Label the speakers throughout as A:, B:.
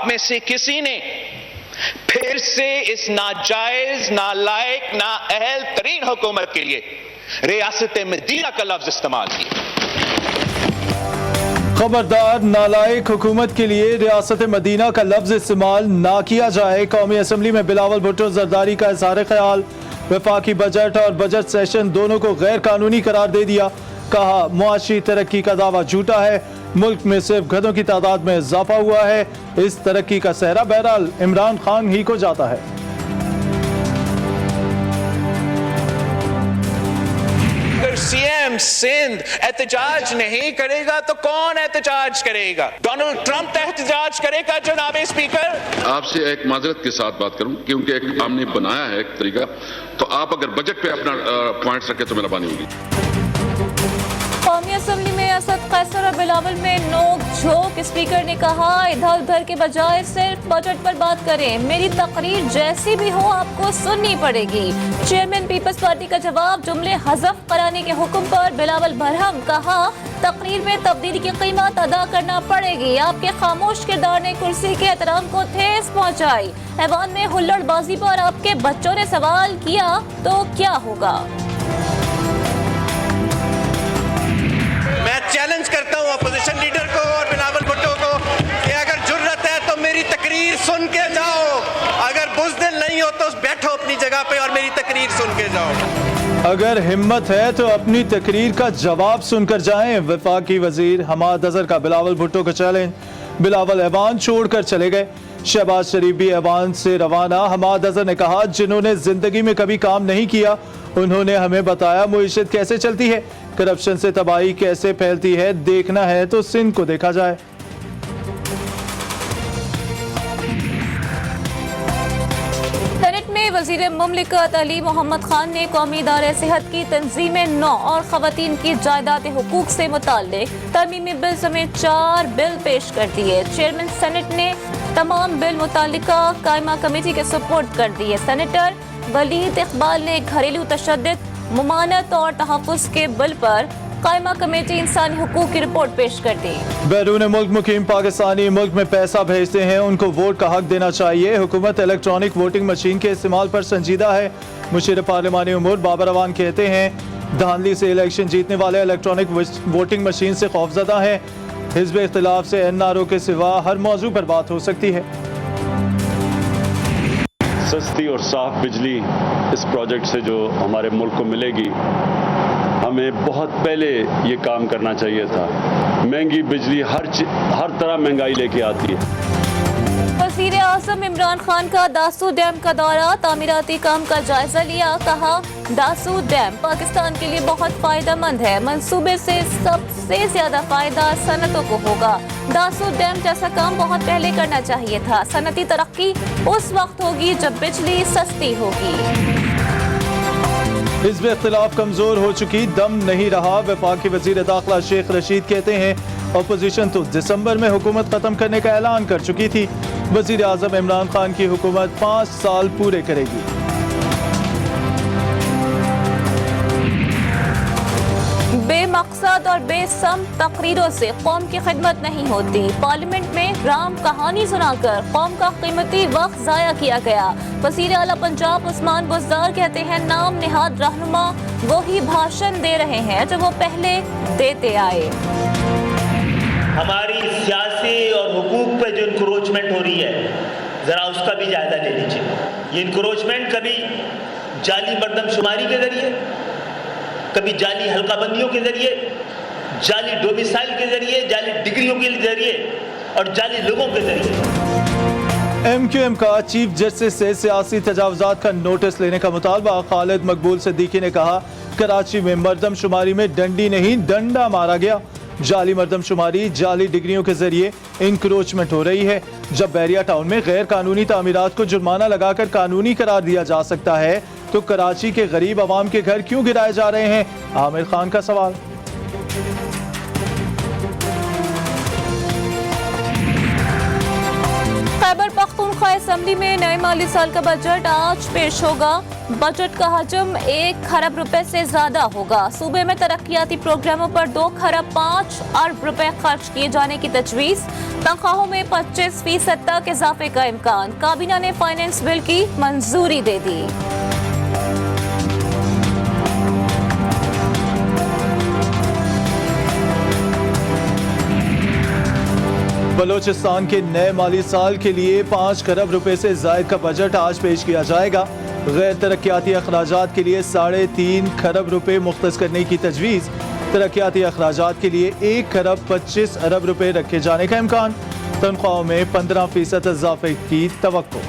A: आप में से किसी ने फिर से इस नाजायज, नालायक, नाअहल तरीन हुकूमत के लिए रियासत मदीना का लफ्ज इस्तेमाल किया।
B: खबरदार, नालायक हुकूमत के लिए रियासत मदीना का लफ्ज इस्तेमाल ना किया जाए। कौमी असम्बली में बिलावल भुट्टो जरदारी का इज़हार ख्याल। वफाकी बजट और बजट सेशन दोनों को गैर कानूनी करार दे दिया। कहा, मुआशी तरक्की का दावा झूठा है। मुल्क में सिर्फ गधों की तादाद में इजाफा हुआ है। इस तरक्की का सेहरा बहरहाल इमरान खान ही को जाता है।
A: अगर सीएम सिंध एहतजाज नहीं करेगा तो कौन एहतजाज करेगा? डोनाल्ड ट्रंप एहतजाज करेगा? जनाब स्पीकर,
C: आपसे एक माजरत के साथ बात करूं क्योंकि एक हमने बनाया है एक तरीका, तो आप अगर बजट पे अपना पॉइंट्स रखें तो मेहरबानी होगी।
D: कौमी असम्बली में असद कैसर और बिलावल में नोक झोंक। स्पीकर ने कहा, इधर उधर के बजाय सिर्फ बजट पर बात करें। मेरी तकरीर जैसी भी हो आपको सुननी पड़ेगी। चेयरमैन पीपल्स पार्टी का जवाब, जुमले हज़फ कराने के हुक्म पर बिलावल बरहम। कहा, तकरीर में तब्दीली की कीमत अदा करना पड़ेगी। आपके खामोश किरदार ने कुर्सी के एहतराम को ठेस पहुँचाई। ऐवान में हुल्लड़बाजी पर आपके बच्चों ने सवाल किया तो क्या होगा?
E: मैं चैलेंज करता हूं अपोजिशन लीडर को और बिलावल भुट्टो को कि अगर जुर्रत है तो मेरी तकरीर सुन के जाओ, अगर बुज़दिल नहीं हो तो बैठो अपनी जगह पे और मेरी तकरीर सुन के जाओ।
B: अगर हिम्मत है तो अपनी तकरीर का जवाब सुनकर जाएं। वफाकी वजीर हमाद अजहर का बिलावल भुट्टो का चैलेंज। बिलावल ऐवान छोड़कर चले गए। शहबाज शरीफ भी ऐवान से रवाना। हमाद अजहर ने कहा, जिन्होंने जिंदगी में कभी काम नहीं किया उन्होंने हमें बताया मुईशत कैसे चलती है, करप्शन से तबाही कैसे फैलती है। देखना है तो सिंध को देखा जाए।
D: सेनेट में वजीर मुमलिकत अली मोहम्मद खान ने कौमी इदारे सेहत की तंजीमें 9 और खवातीन की जायदाद हुकूक से मुताल्लिक तरमीमी बिल समेत 4 बिल पेश कर दिए। चेयरमैन सेनेट ने तमाम बिल मुताल्लिका कायमा कमेटी के सुपुर्द कर दिए। सेनेटर वलीद इकबाल ने घरेलू तशद्दुद, मुमानत और तहफ़्फ़ुज़ के बिल पर कायमा कमेटी इंसानी हुकूक की रिपोर्ट पेश कर दी।
B: बैरून मुल्क मुकीम पाकिस्तानी मुल्क में पैसा भेजते हैं, उनको वोट का हक देना चाहिए। हुकूमत इलेक्ट्रॉनिक वोटिंग मशीन के इस्तेमाल पर संजीदा है। मुशीर पार्लिमानी उमूर बाबर अवान कहते हैं, धांधली से इलेक्शन जीतने वाले इलेक्ट्रॉनिक वोटिंग मशीन से खौफजदा है। हिज़्ब इख्तिलाफ से NRO के सिवा हर मौजू पर बात हो सकती है।
F: सस्ती और साफ बिजली इस प्रोजेक्ट से जो हमारे मुल्क को मिलेगी, हमें बहुत पहले ये काम करना चाहिए था। महंगी बिजली हर तरह महंगाई लेके आती है।
D: वज़ीर आज़म इमरान खान का दासू डैम का दौरा, तामीराती काम का जायजा लिया। कहा, दासू डैम पाकिस्तान के लिए बहुत फायदेमंद है। मंसूबे से सबसे ज्यादा फायदा सनतों को होगा। दासू डैम जैसा काम बहुत पहले करना चाहिए था। सनती तरक्की उस वक्त होगी जब बिजली सस्ती होगी।
B: हिज़्ब इख्तिलाफ कमजोर हो चुकी, दम नहीं रहा। वफाकी वजीर दाखिला शेख रशीद कहते हैं, अपोजिशन तो दिसंबर में हुकूमत खत्म करने का ऐलान कर चुकी थी। वजीर आज़म इमरान खान की हुकूमत 5 साल पूरे करेगी।
D: बेमकसद और बेसम तकरीरों से कौम की खिदमत नहीं होती। पार्लियामेंट में राम कहानी सुनाकर कौम का कीमती वक्त जाया किया गया। वज़ीर आला पंजाब उस्मान बुज़दार कहते हैं, नाम निहाद रहनुमा वही भाषण दे रहे हैं जो वो पहले देते आए।
G: हमारी सियासी और हुकूक पे जो इंक्रोचमेंट हो रही है, ज़रा उसका भी जायजा ले लीजिए। ये इंक्रोचमेंट कभी जाली मर्दमशुमारी के जरिए, कभी जाली हल्काबंदियों के जरिए, जाली डोमिसाइल के जरिए, जाली डिग्रियों के जरिए और जाली लोगों के जरिए।
B: MQM का चीफ जस्टिस से सियासी तजावुज़ात का नोटिस लेने का मुतालबा। खालिद मकबूल सिद्दीकी ने कहा, कराची में मर्दमशुमारी में डंडी नहीं डंडा मारा गया। जाली मर्दमशुमारी, जाली डिग्रियों के जरिए इंक्रोचमेंट हो रही है। जब बैरिया टाउन में गैर कानूनी तामीरात को जुर्माना लगाकर कानूनी करार दिया जा सकता है तो कराची के गरीब आवाम के घर क्यों गिराए जा रहे हैं? आमिर खान का सवाल।
D: खैबर पख्तूनख्वा असेंबली में नए माली साल का बजट आज पेश होगा। बजट का हजम 1 खरब रुपए से ज्यादा होगा। सूबे में तरक्याती प्रोग्रामों पर 2 खरब 5 अरब रुपए खर्च किए जाने की तजवीज। तनख्वाहों में 25% तक इजाफे का इम्कान। काबीना ने फाइनेंस बिल की मंजूरी दे दी।
B: बलोचिस्तान के नए माली साल के लिए 5 खरब रुपए से जायद का बजट आज पेश किया जाएगा। गैर तरक्याती अखराजात के लिए 3.5 खरब रुपए मुख्तस करने की तजवीज़। तरक्याती अखराजात के लिए 1 खरब 25 अरब रुपए रखे जाने का इम्कान। तनख्वाहों में 15% इजाफे की तवक्को।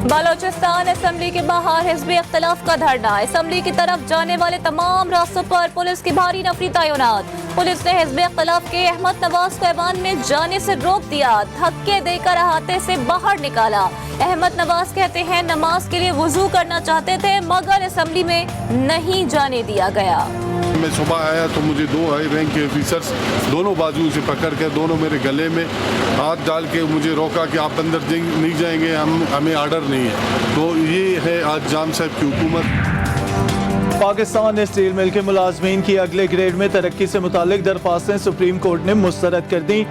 D: बलोचिस्तान असेंबली के बाहर हिज़्ब इख्तिलाफ का धरना। असेंबली की तरफ जाने वाले तमाम रास्तों पर पुलिस की भारी नफरी तैनात। पुलिस ने हिज़्ब इख्तिलाफ के अहमद नवाज को ऐवान में जाने से रोक दिया। धक्के देकर अहाते से बाहर निकाला। अहमद नवाज कहते हैं नमाज के लिए वुजू करना चाहते थे मगर असेंबली में नहीं जाने दिया गया।
H: मैं सुबह आया तो मुझे 2 हाई रैंक के ऑफिसर्स दोनों बाजू से पकड़ के दोनों मेरे गले में हाथ डाल के मुझे रोका कि आप अंदर नहीं जाएंगे, हमें आर्डर नहीं है। तो ये है आज जाम साहब की हुकूमत।
B: पाकिस्तान ने स्टील मिल के मुलाजमीन की अगले ग्रेड में तरक्की से मुतालिक दरख्वास्तें सुप्रीम कोर्ट ने मुस्तरद कर दी।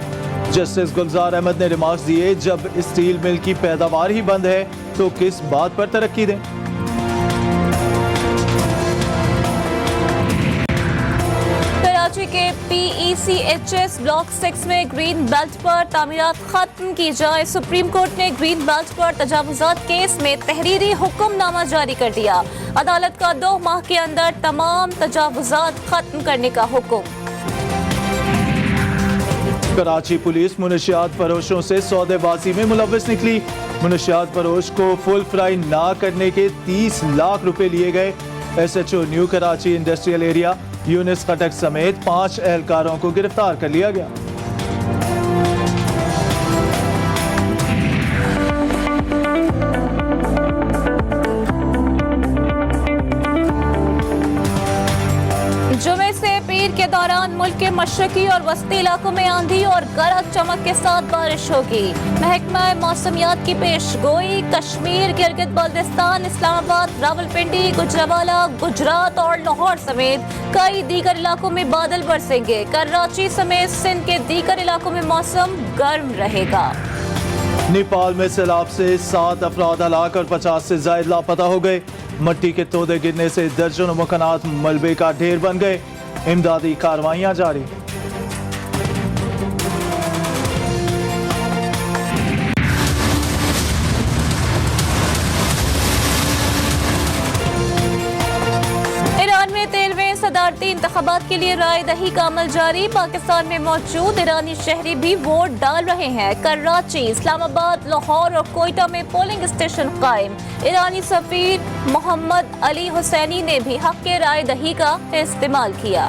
B: जस्टिस गुलजार अहमद ने रिमार्क्स दिए, जब स्टील मिल की पैदावार ही बंद है तो किस बात पर तरक्की दें।
D: कराची के PECHS ब्लॉक 6 में ग्रीन बेल्ट पर तामीरात खत्म की जाए। सुप्रीम कोर्ट ने ग्रीन बेल्ट पर तजावुजात केस में तहरीरी हुक्मनामा जारी कर दिया। अदालत का 2 माह के अंदर तमाम तजावुजात खत्म करने का हुक्म।
B: कराची पुलिस मुनशियात फरोशों से सौदेबाजी में मुलव्वस निकली। मुनशियात फरोश को फुल फ्राई ना करने के 30 लाख रुपए लिए गए। SHO new Karachi industrial area Younis Khattak समेत 5 एहलकारों को गिरफ्तार कर लिया गया।
D: जुमे से पीर के दौरान मुल्क के मशरकी और वस्ती इलाकों में आंधी और गरज चमक के साथ बारिश होगी। महकमा मौसमियात की पेशगोई। कश्मीर, गिलगित बल्तिस्तान, इस्लामाबाद, रावलपिंडी, गुजरावाला, गुजरात और लाहौर समेत कई दीगर इलाकों में बादल बरसेंगे। कराची समेत सिंध के दीगर इलाकों में मौसम गर्म रहेगा।
B: नेपाल में सैलाब से 7 अफराद हलाक और 50 से ज्यादा लापता हो गए। मट्टी के तोदे गिरने से दर्जनों मकानात मलबे का ढेर बन गए। इमदादी कार्रवाइयां जारी।
D: ईरान में 13वें सदारती इंतखाबात के लिए राय दही का अमल जारी। पाकिस्तान में मौजूद ईरानी शहरी भी वोट डाल रहे हैं। कराची, इस्लामाबाद, लाहौर और कोयटा में पोलिंग स्टेशन कायम। ईरानी सफीर मोहम्मद अली हुसैनी ने भी हक के राय दही का इस्तेमाल किया।